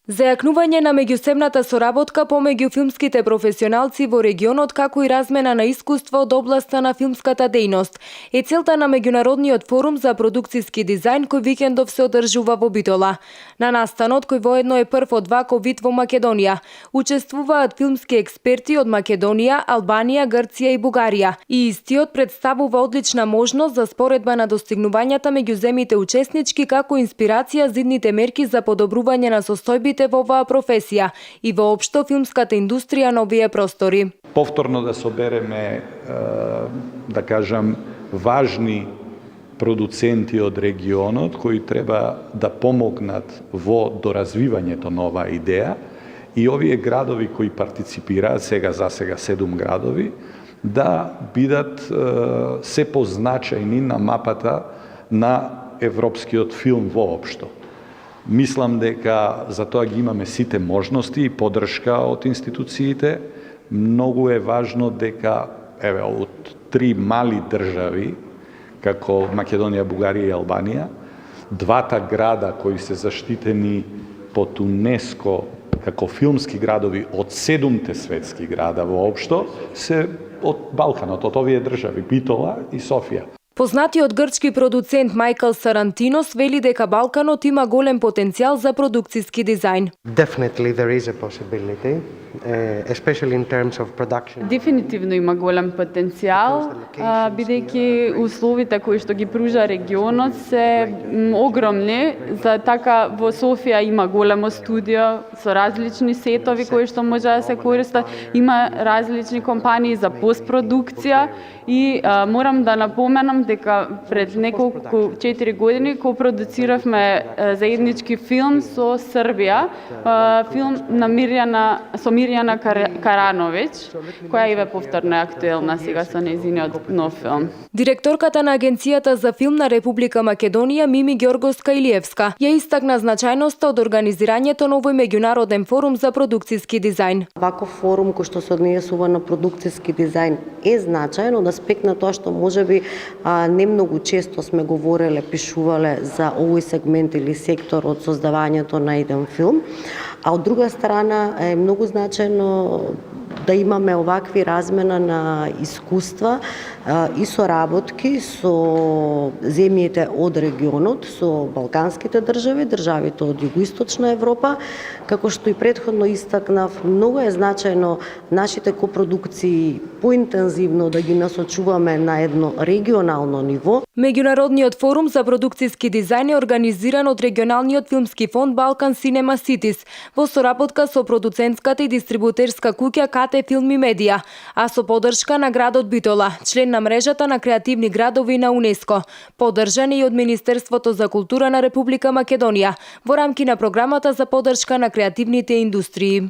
Зајакнување на меѓусебната соработка помеѓу филмските професионалци во регионот, како и размена на искуство од областа на филмската дејност, е целта на меѓународниот форум за продукциски дизајн кој викендов се одржува во Битола. На настанот, кој воедно е прв од ваков вид во Македонија, учествуваат филмски експерти од Македонија, Албанија, Грција и Бугарија. И истиот представува одлична можност за споредба на достигнувањата меѓу земите учеснички, како инспирација за идните мерки за подобрување на состојбите во оваа професија и воопшто филмската индустрија на овие простори. Повторно да собереме, да кажам, важни продуценти од регионот кои треба да помогнат во доразвивањето на оваа идеја и овие градови кои партиципираат, сега 7 градови, да бидат се позначајни на мапата на европскиот филм воопшто. Мислам дека за тоа ги имаме сите можности и поддршка од институциите. Многу е важно дека од 3 мали држави, како Македонија, Бугарија и Албанија, двата града кои се заштитени под УНЕСКО како филмски градови од 7 светски града воопшто, се од Балканот, од овие држави, Битола и Софија. Познатиот грчки продуцент Мајкл Сарантинос вели дека Балканот има голем потенцијал за продукциски дизајн. Definitely there is a possibility, especially in terms of production. Дефинитивно има голем потенцијал, бидејќи условите кои што ги пружа регионот се огромни. За така во Софија има големо студио со различни сетови кои што може да се користат. Има различни компании за постпродукција и морам да напоменам дека пред неколку 4 години копродуциравме заеднички филм со Србија, филм на Мирјана Карановиќ, која е повторно актуелна сега со нејзиниот нов филм. Директорката на Агенцијата за филм на Република Македонија Мими Ѓорговска Илиевска ја истакна значајноста од организирањето на овој меѓународен форум за продукциски дизајн. Ваков форум кој што се однесува на продукциски дизајн е значајно од аспект на тоа што можеби не многу често сме говореле, пишувале за овој сегмент или сектор од создавањето на еден филм, а од друга страна е многу значајно да имаме овакви размена на искуства и соработки со земјите од регионот, со балканските држави, државите од Југоисточна Европа, како што и претходно истакнав, многу е значајно нашите копродукции поинтензивно да ги насочуваме на едно регионално ниво. Меѓународниот форум за продукциски дизајн е организиран од регионалниот филмски фонд Балкан Cinema Cities во соработка со продуцентската и дистрибутерска куќа КТ Филм и Медија, а со поддршка на градот Битола, член на мрежата на креативни градови на УНЕСКО, поддржан и од Министерството за култура на Република Македонија во рамки на програмата за поддршка на креативните индустрии.